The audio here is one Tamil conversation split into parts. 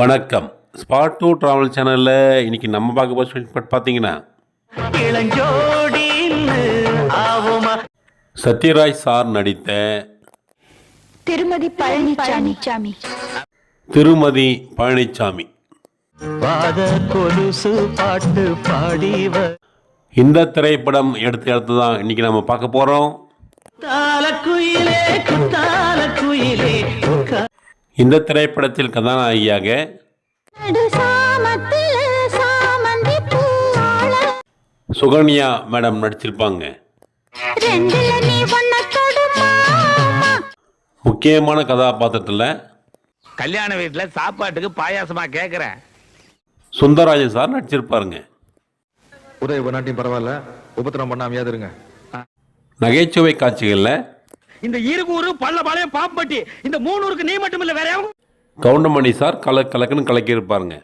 வணக்கம். ஸ்பாட் டூ ட்ராவல் சேனலில் இன்றைக்கி நம்ம பார்க்க போகிற பார்த்தீங்கன்னா சத்யராஜ் சார் நடித்த திருமதி பழனிசாமி இந்த திரைப்படம் எடுத்து தான் இன்றைக்கி நம்ம பார்க்க போகிறோம். இந்த திரைப்படத்தில் கதாநாயகியாக சுகன்யா மேடம் நடிச்சிருப்பாங்க. முக்கியமான கதாபாத்திரத்தில் கல்யாண வீட்டுல சாப்பாட்டுக்கு பாயாசமா கேக்குறேன் சுந்தரராஜன் சார் நடிச்சிருப்பாருங்க. உதவி பண்ணாட்டியும் பரவாயில்ல, உபத்திரம் பண்ணாமையாவது இருங்க. நகைச்சுவை காட்சிகளில் இந்த இருகூரு பள்ளபாளையம் பாம்பட்டி இந்த மூணூருக்கு நீ மட்டும் இல்ல வேற யாரும் கவுண்டமணி சார் கலக்குன்னு கலக்கி இருப்பாருங்க.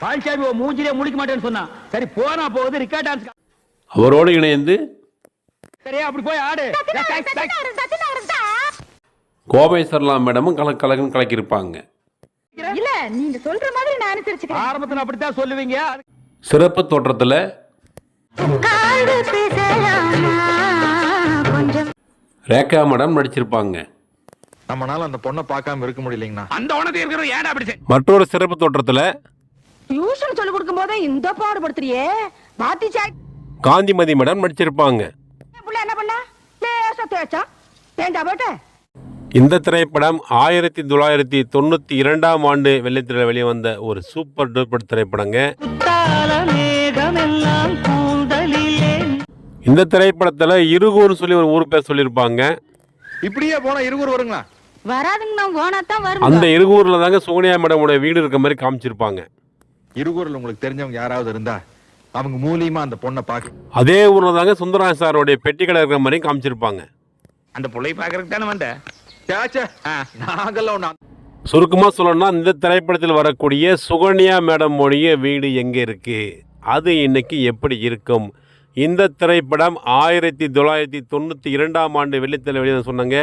பால்சாமி மூஞ்சிலே முடிக்க மாட்டேன்னு சொன்னா சரி போனா போகுது ரிக்கார்ட் டான்ஸ் அவரோடு இணைந்து சரியா அப்படி போய் ஆடு கோபேஸ்வரலாம் மேடமும் கலக்குன்னு கலக்கியிருப்பாங்க. இல்ல நீங்க சொல்ற மாதிரி நான் அனுசரிச்சுக்கிறேன். ஆரம்பத்துல அப்படித்தான் சொல்லுவீங்க. சிறப்பு தோற்றத்தில் ரேகா மேடம் நடிச்சிருப்பாங்க. நம்மனால அந்த பொண்ணை பார்க்காம இருக்க முடியலைங்கண்ணா. அந்த உனக்கு இருக்கிற ஏன் அப்படி மற்றொரு சிறப்பு தோற்றத்தில் டியூஷன் சொல்லி கொடுக்கும் போதே இந்த பாடுபடுத்துறியே பாத்தி சாய் காந்திமதி மேடம் நடிச்சிருப்பாங்க. புள்ள என்ன பண்ண லேசா தேய்ச்சா தேஞ்சா போட்ட. இந்த திரைப்படம் 1992ஆம் ஆண்டு வெள்ளித்திரையில் வெளிவந்த ஒரு சூப்பர் டூப்பர் திரைப்படங்க. இந்த திரைப்படத்தில் இருகூர்னு சொல்லி ஒரு ஊர் பேர் சொல்லியிருப்பாங்க. இப்படியே போனா இருகூர் வருங்களா? வராதுங்கண்ணா ஓனாத்தான் வரும். அந்த இருகூரில் தாங்க சுகன்யா மேடமோட வீடு இருக்க மாதிரி காமிச்சிருப்பாங்க. இருகூர்ல உங்களுக்கு தெரிஞ்சவங்க யாராவது இருந்தா அவங்க மூலியமா அந்த பொண்ணை பார்க்க. அதே ஊரில் தாங்க சுந்தரராஜ் சாரோடைய பெட்டி கடை இருக்கிற மாதிரி காமிச்சிருப்பாங்க. அந்த பிள்ளை பாக்குறதுக்கு தானே வந்த நாங்கெல்லாம் சுருக்கமாக சொல்லணும்னா இந்த திரைப்படத்தில் வரக்கூடிய சுகன்யா மேடமோடைய வீடு எங்கே இருக்குது, அது இன்னைக்கு எப்படி இருக்கும். இந்த திரைப்படம் 1992ஆம் ஆண்டு வெள்ளித்திரையில் வெளியே சொன்னாங்க.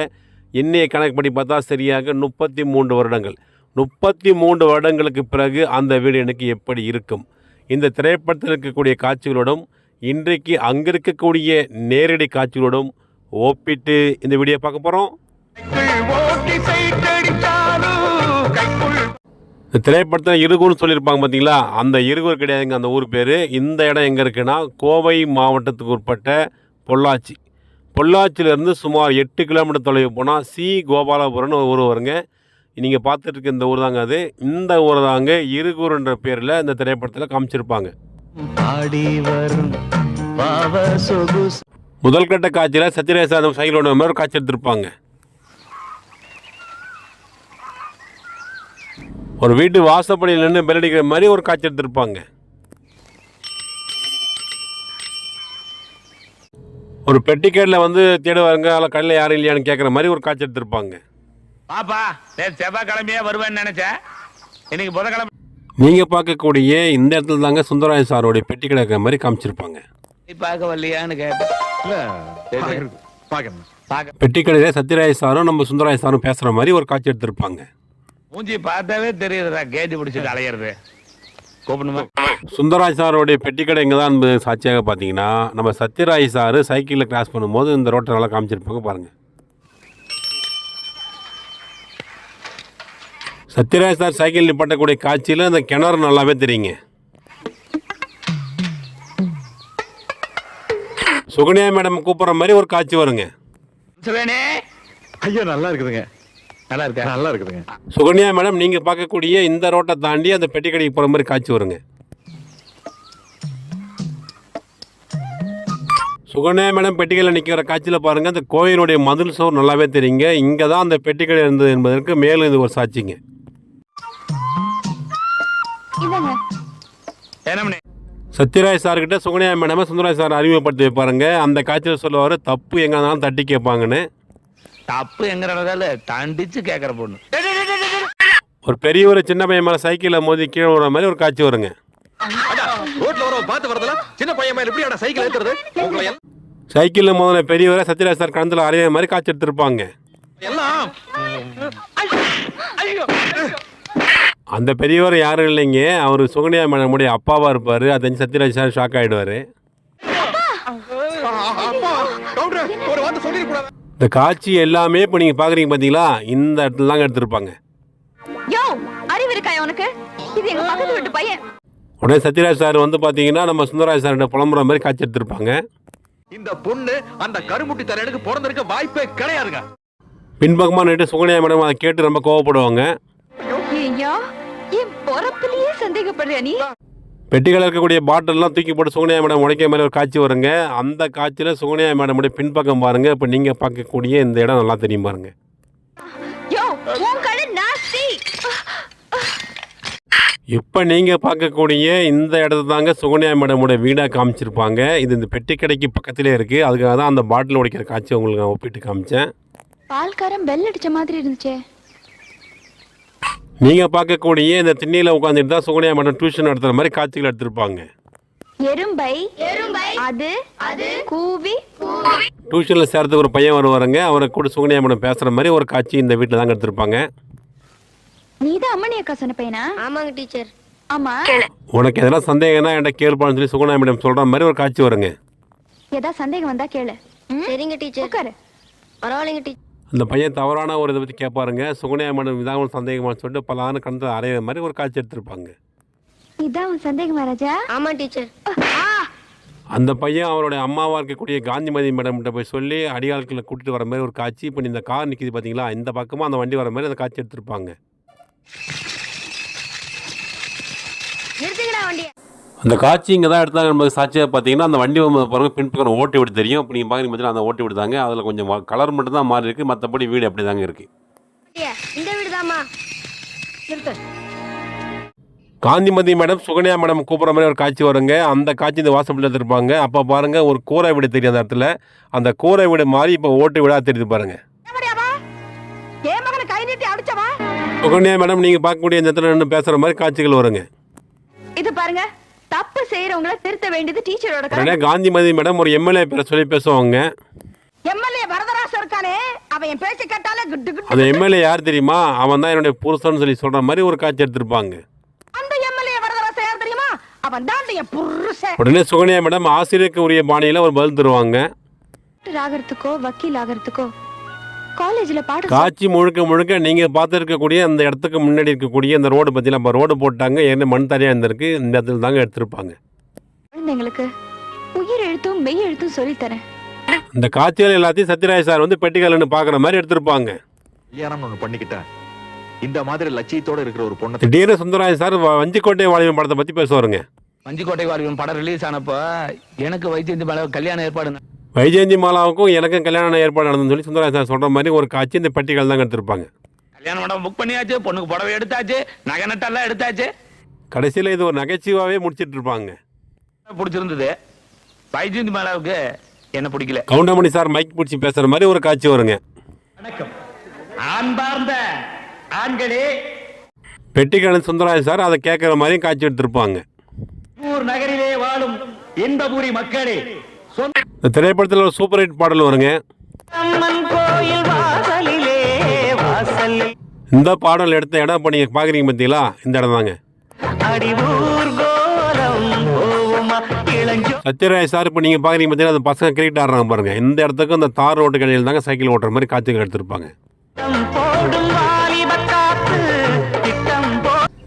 இன்னைய கணக்கு படி பார்த்தா சரியாக 33 வருடங்கள். 33 வருடங்களுக்கு பிறகு அந்த வீடு எனக்கு எப்படி இருக்கும். இந்த திரைப்படத்தில் இருக்கக்கூடிய காட்சிகளோடும் இன்றைக்கு அங்கே இருக்கக்கூடிய நேரடி காட்சிகளோடும் ஒப்பிட்டு இந்த வீடியோ பார்க்க போகிறோம். இந்த திரைப்படத்தில் இருகூர்னு சொல்லியிருப்பாங்க பார்த்தீங்களா, அந்த இருகூர் கிடையாதுங்க அந்த ஊர் பேர். இந்த இடம் எங்கே இருக்குன்னா கோவை மாவட்டத்துக்கு உட்பட்ட பொள்ளாச்சி. பொள்ளாச்சியிலேருந்து சுமார் 8 கிலோமீட்டர் தொலைவு போனால் சி கோபாலபுரம்னு ஒரு ஊர் வருங்க. நீங்கள் பார்த்துட்டு இருக்க இந்த ஊர் தாங்க அது. இந்த ஊர் தாங்க இருகூர்ன்ற பேரில் இந்த திரைப்படத்தில் காமிச்சிருப்பாங்க. முதல் கட்ட காட்சியில் சத்யராஜ் சார் சைக்கிளோட மாதிரி ஒரு காட்சி எடுத்திருப்பாங்க. ஒரு வீட்டு வாசப்படியில் நின்று பெல்லடிக்கிற மாதிரி ஒரு காட்சி எடுத்திருப்பாங்க. ஒரு பெட்டிக்கேட்டில் வந்து தேடுவாருங்க, அதில் கடையில் யாரும் இல்லையான்னு கேட்குற மாதிரி ஒரு காட்சி எடுத்திருப்பாங்க. பாப்பா செவ்வாய்க்கிழமையே வருவேன்னு நினைச்சேன், இன்னைக்கு புதன்கிழமை. நீங்கள் பார்க்கக்கூடிய இந்த இடத்துல தாங்க சுந்தரராஜ் சாரோடைய பெட்டி கடை இருக்கிற மாதிரி காமிச்சிருப்பாங்க. பார்க்க வரலையான்னு கேட்டேன். பெட்டி கடையில் சத்யராஜ் சாரும் நம்ம சுந்தரராஜ் சாரும் பேசுகிற மாதிரி ஒரு காட்சி எடுத்திருப்பாங்க. மூஞ்சி பார்த்தாவே தெரியுதுடா கேஜி பிடிச்சிட்டு அலையிறது. கூப்பிடணுமா? சுந்தரராஜ் சாரோடைய பெட்டி கடை எங்கே தான் என்பது சாட்சியாக பார்த்தீங்கன்னா நம்ம சத்யராஜ் சார் சைக்கிளில் கிராஸ் பண்ணும்போது இந்த ரோட்டை நல்லா காமிச்சிருப்பாங்க பாருங்கள். சத்யராஜ் சார் சைக்கிள் நிப்பாட்டக்கூடிய காட்சியில் அந்த கிணறு நல்லாவே தெரியுங்க. சுகன்யா மேடம் கூப்பிட்ற மாதிரி ஒரு காட்சி வருங்க. ஐயோ நல்லா இருக்குதுங்க, நல்லா இருக்கா? நல்லா இருக்குதுங்க. சுகன்யா மேடம் நீங்கள் பார்க்கக்கூடிய இந்த ரோட்டை தாண்டி அந்த பெட்டி கடைக்கு போகிற மாதிரி காட்சி வருங்க. சுகன்யா மேடம் பெட்டிகளில் நிற்கிற காட்சியில் பாருங்கள், அந்த கோயிலுடைய மதில் சோர் நல்லாவே தெரியுங்க. இங்கே தான் அந்த பெட்டிக்கடை இருந்தது என்பதற்கு மேலும் இது ஒரு சாட்சிங்க. சத்யராஜ் சார்கிட்ட சுகன்யா மேடம் சுந்தரராஜ் சார் அறிமுகப்படுத்தி வைப்பாருங்க. அந்த காட்சியில் சொல்லுவார், தப்பு எங்கே இருந்தாலும் தட்டி கேட்பாங்கன்னு. தப்பு எங்கிறதால தண்டிச்சு கேட்குற பொண்ணு. ஒரு பெரிய ஒரு சின்ன பையன் மேலே சைக்கிளில் மோதி கீழே விடுற மாதிரி ஒரு காட்சி வருங்க. சைக்கிளில் மோதின பெரியவரை சத்யராஜ் சார் கணத்தில் அறைய மாதிரி காட்சி எடுத்திருப்பாங்க. அந்த பெரியவர் யாரும் இல்லைங்க, அவர் சுகன்யா மேடமுடைய அப்பாவாக இருப்பார். அது தெரிஞ்சு சத்யராஜ் சார் ஷாக் ஆகிடுவார். ஒரு வார்த்தை சொல்லிடக்கூடாது. இந்த காட்சி எல்லாமே இப்போ நீங்கள் பார்க்குறீங்க பார்த்தீங்களா, இந்த இடத்துல தாங்க எடுத்திருப்பாங்க. யோ அறிவு இருக்கா உனக்கு? இது எங்க பக்கத்து வீட்டு பையன். உடனே சத்யராஜ் சார் வந்து பார்த்தீங்கன்னா நம்ம சுந்தரராஜ் சார்கிட்ட புலம்புற மாதிரி காட்சி எடுத்திருப்பாங்க. இந்த பொண்ணு அந்த கருமுட்டி தலையனுக்கு பிறந்திருக்க வாய்ப்பே கிடையாதுங்க. பின்பக்கமாக நின்று சுகன்யா மேடம் அதை கேட்டு ரொம்ப கோவப்படுவாங்க. ஐயா என் பொறப்பிலேயே சந்தேகப்படுறியா நீ? பெட்டிகள் இருக்கக்கூடிய பாட்டில்லாம் தூக்கி போட்டு சுகன்யா மேடம் உடைக்க மாதிரி ஒரு காட்சி வருங்க. அந்த காட்சியில் சுகன்யா மேடமுடைய பின்பக்கம் பாருங்கள். இப்போ நீங்கள் பார்க்கக்கூடிய இந்த இடம் நல்லா தெரியும் பாருங்கள். யோ உன் கண்ணு நாஸ்தி. இப்போ நீங்கள் பார்க்கக்கூடிய இந்த இடத்த தாங்க சுகன்யா மேடமுடைய வீடாக காமிச்சிருப்பாங்க. இது இந்த பெட்டி கடைக்கு பக்கத்திலே இருக்குது. அதுக்காக தான் அந்த பாட்டில் உடைக்கிற காட்சி உங்களுக்கு நான் ஒப்பிட்டு காமிச்சேன். பால்காரன் பெல் அடிச்ச மாதிரி இருந்துச்சே. நீங்கள் பார்க்கக்கூடிய இந்த திண்ணையில் உட்காந்துட்டு தான் சுகன்யா மேடம் டியூஷன் நடத்துகிற மாதிரி காட்சிகள் எடுத்திருப்பாங்க. எறும்பை அது கூவி டியூஷனில் சேர்த்துக்கு ஒரு பையன் வருவாருங்க. அவரை கூட சுகன்யா மேடம் பேசுகிற மாதிரி ஒரு காட்சி இந்த வீட்டில் தாங்க எடுத்திருப்பாங்க. நீதான் அம்மணி அக்கா சொன்ன பையனா? ஆமாங்க டீச்சர். ஆமா. உனக்கு எதனா சந்தேகம்னா என்கிட்ட கேள்பான்னு சொல்லி சுகன்யா மேடம் சொல்கிற மாதிரி ஒரு காட்சி வருங்க. ஏதாவது சந்தேகம் வந்தா கேளு. சரிங்க டீச்சர். உட்காரு. பரவாயில்லைங்க டீச்சர். அந்த பையன் தவறான ஒரு இதை பற்றி கேட்பாருங்க. சுகன்யா மேடம் இதான் ஒரு சந்தேகமானு சொல்லிட்டு பலான கணத்தில் அறையிற மாதிரி ஒரு காட்சி எடுத்திருப்பாங்க. இதான் உன் சந்தேகமா ராஜா? ஆமா டீச்சர். அந்த பையன் அவருடைய அம்மாவாக இருக்கக்கூடிய காந்திமதி மேடம்கிட்ட போய் சொல்லி அடியாட்களை கூட்டிட்டு வர மாதிரி ஒரு காட்சி. இப்போ இந்த கார் நிற்கிது பார்த்தீங்களா, இந்த பக்கமாக அந்த வண்டி வர மாதிரி அந்த காட்சி எடுத்திருப்பாங்க. நிறுத்துங்கடா வண்டியை. அந்த காட்சி இங்கே தான் எடுத்தாங்க. நமக்கு சாட்சியாக பார்த்தீங்கன்னா அந்த வண்டி பாருங்கள் பின்பக்கம் ஓட்டி விட்டு தெரியும். இப்போ நீங்கள் பார்க்குறீங்க பார்த்தீங்கன்னா அந்த ஓட்டி விடுதாங்க. அதில் கொஞ்சம் கலர் மட்டும் தான் மாறி இருக்குது. மற்றபடி வீடு அப்படி தாங்க இருக்குது. இந்த வீடு தாம்மா. காந்திமதி மேடம் சுகன்யா மேடம் கூப்பிட்ற மாதிரி ஒரு காட்சி வருங்க. அந்த காட்சி இந்த வாசப்படியில் எடுத்திருப்பாங்க. அப்போ பாருங்கள் ஒரு கூரை வீடு தெரியும் அந்த இடத்துல. அந்த கூரை வீடு மாதிரி இப்போ ஓட்டு வீடாக தெரியுது பாருங்கள். கை நீட்டி அடிச்சவா சுகன்யா மேடம் நீங்கள் பார்க்கக்கூடிய இந்த இடத்துல நின்று பேசுகிற மாதிரி காட்சிகள் வருங்க. இது பாருங்க, தப்பு செய்யறவங்கள திருத்த வேண்டியது டீச்சரோட உடனே காந்திமதி மேடம் ஒரு எம்எல்ஏ பேரை சொல்லி பேசுவாங்க. எம்எல்ஏ வரதராசன் இருக்கானே, அவன் என் பேச்சை கேட்டாலே குட்டு குட்டு. அந்த எம்எல்ஏ யார் தெரியுமா? அவன் தான் என்னுடைய புருஷன் சொல்லி சொல்கிற மாதிரி ஒரு காட்சி எடுத்திருப்பாங்க. அந்த எம்எல்ஏ வரதராசன் யார் தெரியுமா? அவன் தான் என் புருஷன். உடனே சுகன்யா மேடம் ஆசிரியருக்கு உரிய பாணியில் ஒரு பதில் தருவாங்க. ஆகிறதுக்கோ வக்கீல் ஆகிறதுக்கோ காலேஜில் பாட காட்சி முழுக்க முழுக்க நீங்கள் பார்த்துருக்கக்கூடிய அந்த இடத்துக்கு முன்னாடி இருக்கக்கூடிய அந்த ரோடு பற்றிலாம் இப்போ ரோடு போட்டாங்க. ஏன்னா மண் தரையாக இருந்திருக்கு. இந்த இடத்துல தாங்க எடுத்திருப்பாங்க. குழந்தைங்களுக்கு உயிர் எழுத்தும் மெய் எழுத்தும் சொல்லித்தரேன். இந்த காட்சிகள் எல்லாத்தையும் சத்யராஜ் சார் வந்து பெட்டிகள்னு பார்க்குற மாதிரி எடுத்திருப்பாங்க. கல்யாணம் ஒண்ணு பண்ணிக்கிட்டேன். இந்த மாதிரி லட்சியத்தோட இருக்கிற ஒரு பொண்ணை திடீர்னு சுந்தரராஜ் சார் வஞ்சிக்கோட்டை வாலிபன் படத்தை பற்றி பேசுவாருங்க. மஞ்சுக்கோட்டை வாலிபன் படம் ரிலீஸ் ஆனப்ப எனக்கு வைத்தியந்தி மேல கல்யாணம் ஏற்பாடு. வைஜெயந்தி மாலாவுக்கும் எனக்கும் கல்யாணம் ஏற்பாடு நடந்துன்னு சொல்லி சுந்தரராஜ் சார் சொல்கிற மாதிரி ஒரு காட்சி இந்த பெட்டிகள் தாங்க எடுத்திருப்பாங்க. கல்யாணம் மண்டபம் புக் பண்ணியாச்சு, பொண்ணுக்கு புடவை எடுத்தாச்சு, நகை நட்டெல்லாம் எடுத்தாச்சு. கடைசியில் இது ஒரு நகைச்சுவாவே முடிச்சிட்டு இருப்பாங்க. பிடிச்சிருந்தது. வைத்தியந்தி மேலாவுக்கு என்ன பிடிக்கல. கவுண்டமணி சார் மைக் பிடிச்சி பேசுகிற மாதிரி ஒரு காட்சி வருங்க. வணக்கம் அன்பார்ந்த ஆண்களே. பெட்டிக்கடன் சுந்தரராஜ் சார் அதை கேட்குற மாதிரியும் காட்சி எடுத்திருப்பாங்க. ஊர் நகரிலே வாழும் இன்பபுரி மக்களே, இந்த திரைப்படத்தில் ஒரு சூப்பர் ஹிட் பாடல் வருங்க. இந்த பாடல் எடுத்த இடம் இப்போ நீங்கள் பார்க்குறீங்க பார்த்தீங்களா, இந்த இடம் தாங்க. சத்யராஜ் சார் இப்போ நீங்கள் பார்க்குறீங்க பார்த்தீங்கன்னா அந்த பசங்க கிரிக்கெட் ஆடுறாங்க பாருங்க. இந்த இடத்துக்கு அந்த தார் ரோட்டு கடையில் தாங்க சைக்கிள் ஓட்டுற மாதிரி காட்சிகள் எடுத்திருப்பாங்க.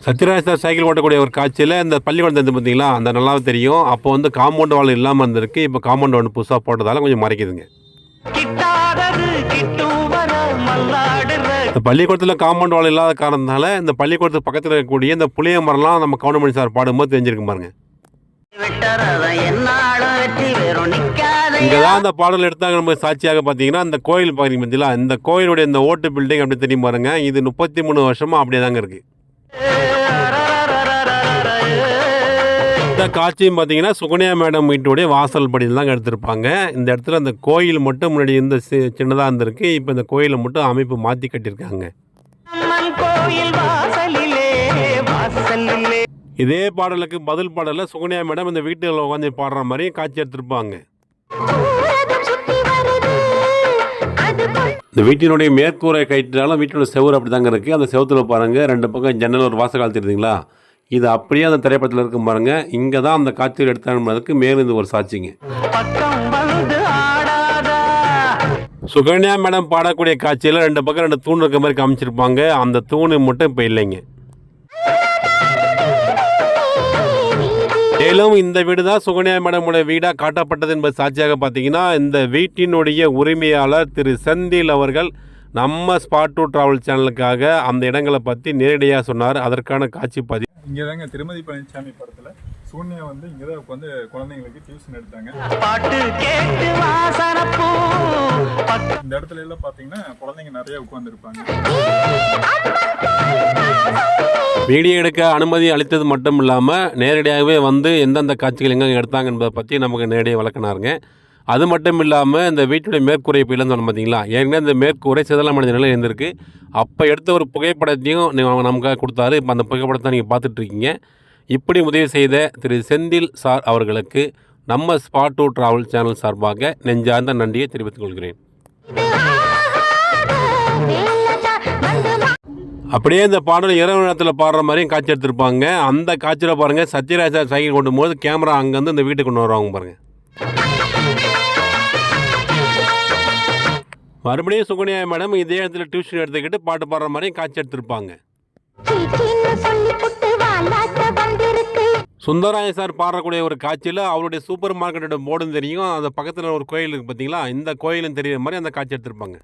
சத்யராஜ் சார் சைக்கிள் ஓட்டக்கூடிய ஒரு காட்சியில் இந்த பள்ளிக்கூடம் தெரிஞ்சு பார்த்தீங்களா, அந்த நல்லாவே தெரியும். அப்போ வந்து காம்பவுண்ட் வால் இல்லாமல் இருந்திருக்கு. இப்போ காம்பவுண்ட் வால் புதுசாக போட்டதால கொஞ்சம் மறைக்குதுங்க. இந்த பள்ளிக்கூடத்தில் காம்பவுண்ட் வால் இல்லாத காரணத்தினால இந்த பள்ளிக்கூடத்துக்கு பக்கத்தில் இருக்கக்கூடிய இந்த புளிய மரம்லாம் நம்ம கவுண்டமணி சார் பாடும்போது தெரிஞ்சிருக்கு பாருங்க. இங்கே தான் அந்த பாடல் எடுத்தாங்க. நம்ம சாட்சியாக பார்த்தீங்கன்னா இந்த கோயில் பார்க்குறீங்க பார்த்தீங்களா, இந்த கோயிலுடைய இந்த ஓட்டு பில்டிங் அப்படி தெரியும் பாருங்க. இது 33 வருஷமாக அப்படியே தாங்க இருக்குது. இந்த காட்சியும் பார்த்தீங்கன்னா சுகன்யா மேடம் வீட்டுடைய வாசல் படியில் தாங்க எடுத்திருப்பாங்க. இந்த இடத்துல அந்த கோயில் மட்டும் முன்னாடி இருந்த சின்னதாக இருந்திருக்கு. இப்போ இந்த கோயிலை மட்டும் அமைப்பு மாற்றி கட்டியிருக்காங்க. இதே பாடலுக்கு பதில் பாடலில் சுகன்யா மேடம் இந்த வீட்டில் உட்காந்து பாடுற மாதிரி காட்சி எடுத்திருப்பாங்க. இந்த வீட்டினுடைய மேற்கூரை கைட்டாலும் வீட்டினோட செவுறு அப்படி தாங்க இருக்குது. அந்த செவத்தில் பாருங்கள் 2 பக்கம் ஜன்னல் ஒரு வாசகால் தெரியுதுங்களா, இது அப்படியே அந்த திரைப்படத்தில் இருக்கும் பாருங்கள். இங்கே தான் அந்த காட்சிகள் எடுத்தாங்கன்றதுக்கு மேலும் இது ஒரு சாட்சிங்க. சுகன்யா மேடம் பாடக்கூடிய காட்சியில் 2 பக்கம் 2 தூண் இருக்க மாதிரி காமிச்சிருப்பாங்க. அந்த தூணு மட்டும் இப்போ இல்லைங்க. மேலும் இந்த வீடு தான் சுகன்யா மேடமுடைய வீடாக காட்டப்பட்டது என்பது சாட்சியாக பார்த்தீங்கன்னா, இந்த வீட்டினுடைய உரிமையாளர் திரு செந்தில் அவர்கள் நம்ம ஸ்பாட் டூ டிராவல் சேனலுக்காக அந்த இடங்களை பற்றி நேரடியாக சொன்னார். அதற்கான காட்சி பதிவு இங்கே தாங்க திருமதி பழனிசாமி படத்தில் சூன்யா வந்து இங்கே தான் உட்காந்து குழந்தைங்களுக்கு டியூஷன் எடுத்தாங்க. இந்த இடத்துல எல்லாம் பார்த்தீங்கன்னா குழந்தைங்க நிறைய உட்காந்துருப்பாங்க. வீடியோ எடுக்க அனுமதி அளித்தது மட்டும் இல்லாமல் நேரடியாகவே வந்து எந்தெந்த காட்சிகள் எங்கே எடுத்தாங்க என்பதை பற்றி நமக்கு நேரடியாக விளக்கினாருங்க. அது மட்டும் இல்லாமல் இந்த வீட்டுடைய மேற்கூரை இப்போ இல்லைன்னு சொன்ன பார்த்தீங்களா, ஏற்கனவே இந்த மேற்கூரை சிதலமடைந்த நிலையில் இருந்திருக்கு. அப்போ எடுத்த ஒரு புகைப்படத்தையும் நமக்காக கொடுத்தாரு. இப்போ அந்த புகைப்படத்தை நீங்கள் பார்த்துட்ருக்கீங்க. இப்படி உதவி செய்த திரு செந்தில் சார் அவர்களுக்கு நம்ம ஸ்பாட் டூ டிராவல் சேனல் சார்பாக நெஞ்சார்ந்த நன்றியை தெரிவித்துக் கொள்கிறேன். அப்படியே இந்த பாடல் இரவு நேரத்தில் பாடுற மாதிரியும் காட்சி எடுத்திருப்பாங்க. அந்த காட்சியில் பாருங்கள், சத்யராஜா சைக்கிள் கொண்டு போது கேமரா அங்கேருந்து இந்த வீட்டுக்கு கொண்டு வருவாங்க பாருங்கள். மறுபடியும் சுகன்யா மேடம் இதே இடத்துல டியூஷன் எடுத்துக்கிட்டு பாட்டு பாடுற மாதிரியும் காட்சி எடுத்திருப்பாங்க. சுந்தராய சார் பாடக்கூடிய ஒரு காட்சியில் அவருடைய சூப்பர் மார்க்கெட்டோட போர்டும் தெரியும். அந்த பக்கத்தில் ஒரு கோயில் இருக்குது பார்த்தீங்களா, இந்த கோயிலும் தெரியுற மாதிரி அந்த காட்சி எடுத்திருப்பாங்க.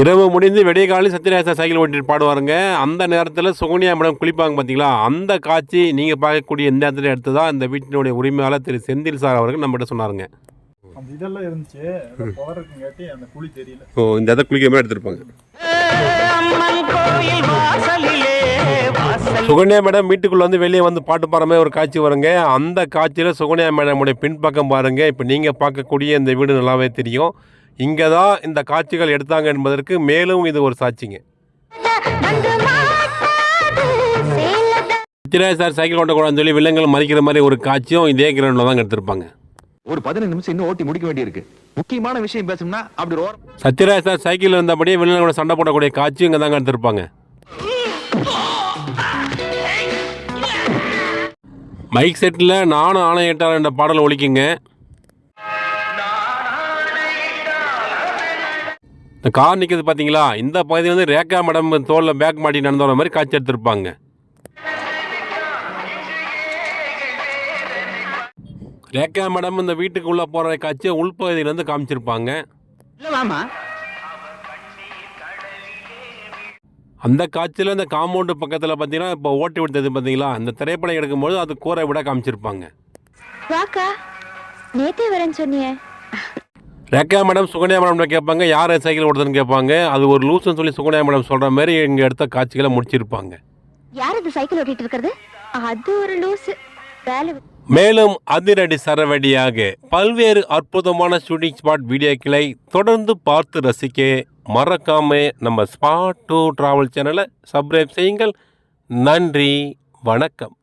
இரவு முடிந்து விடிய காலையில் சத்யராஜா சைக்கிள் ஓட்டிட்டு பாடுவாருங்க. அந்த நேரத்தில் சுகன்யா மேடம் குளிப்பாங்க பார்த்தீங்களா, அந்த காட்சி நீங்கள் பார்க்கக்கூடிய இந்த இடத்துல எடுத்து தான் இந்த வீட்டினுடைய உரிமையாளர் திரு செந்தில் சார் அவர்கள் நம்மகிட்ட சொன்னாருங்க. அந்த இதெல்லாம் இருந்துச்சு, போகிறதுங்காட்டி அந்த குழி தெரியல. இந்த இடத்த குளிக்கிற மாதிரி எடுத்திருப்பாங்க. சுகன்யா மேடம் வீட்டுக்குள்ள வந்து வெளியே வந்து பாட்டு பாடுற மாதிரி ஒரு காட்சி வருங்க. அந்த காட்சியில் சுகன்யா மேடமுடைய பின்பக்கம் பாருங்க. இப்போ நீங்கள் பார்க்கக்கூடிய இந்த வீடு நல்லாவே தெரியும். இங்கே தான் இந்த காட்சிகள் எடுத்தாங்க என்பதற்கு மேலும் இது ஒரு சாட்சிங்க. சத்யராஜ் சார் சைக்கிள் ஓட்டக்கூடாதுன்னு சொல்லி வில்லங்கள் மறிக்கிற மாதிரி ஒரு காட்சியும் இதே கிரௌண்டில் தான் எடுத்திருப்பாங்க. ஒரு 15 நிமிஷம் இன்னும் ஓட்டி முடிக்க வேண்டியிருக்கு. முக்கியமான விஷயம் பேசணும்னா அப்படி சத்யராஜ் சார் சைக்கிள் இருந்தபடியே வில்லங்களோட சண்டை போடக்கூடிய காட்சியும் இங்கே தாங்க எடுத்திருப்பாங்க. மைக் செட்டில் நானும் ஆணையிட்டார் என்ற பாடல் ஒலிக்குங்க. இந்த கார் நிற்கிறது பார்த்தீங்களா, இந்த பகுதியில் வந்து ரேகா மேடம் தோளில் பேக் மாட்டி நடந்து வர மாதிரி காட்சி எடுத்திருப்பாங்க. ரேகா மேடம் இந்த வீட்டுக்குள்ளே போகிற காட்சியை உள்பகுதியிலேருந்து காமிச்சிருப்பாங்க. அந்த காட்சியில் இந்த காம்பவுண்டு பக்கத்தில் பார்த்தீங்கன்னா இப்போ ஓட்டி விட்டது பார்த்தீங்களா, இந்த திரைப்படம் எடுக்கும்போது அது கூரை விட காமிச்சிருப்பாங்க. நேத்தே வரேன்னு சொன்னியே. ரேகா மேடம் சுகன்யா மேடம் கேட்பாங்க, யார் சைக்கிள் ஓடுறதுன்னு கேட்பாங்க. அது ஒரு லூஸ்ன்னு சொல்லி சுகன்யா மேடம் சொல்கிற மாதிரி இங்கே எடுத்த காட்சிகளை முடிச்சிருப்பாங்க. யார் அது சைக்கிள் ஓட்டிட்டு இருக்கிறது? அது ஒரு லூஸ். மேலும் அதிரடி சரவடியாக பல்வேறு அற்புதமான ஷூட்டிங் ஸ்பாட் வீடியோக்களை தொடர்ந்து பார்த்து ரசிக்க மறக்காம நம்ம ஸ்பாட் டூ டிராவல் சேனலை சப்ஸ்கிரைப் செய்யுங்கள். நன்றி, வணக்கம்.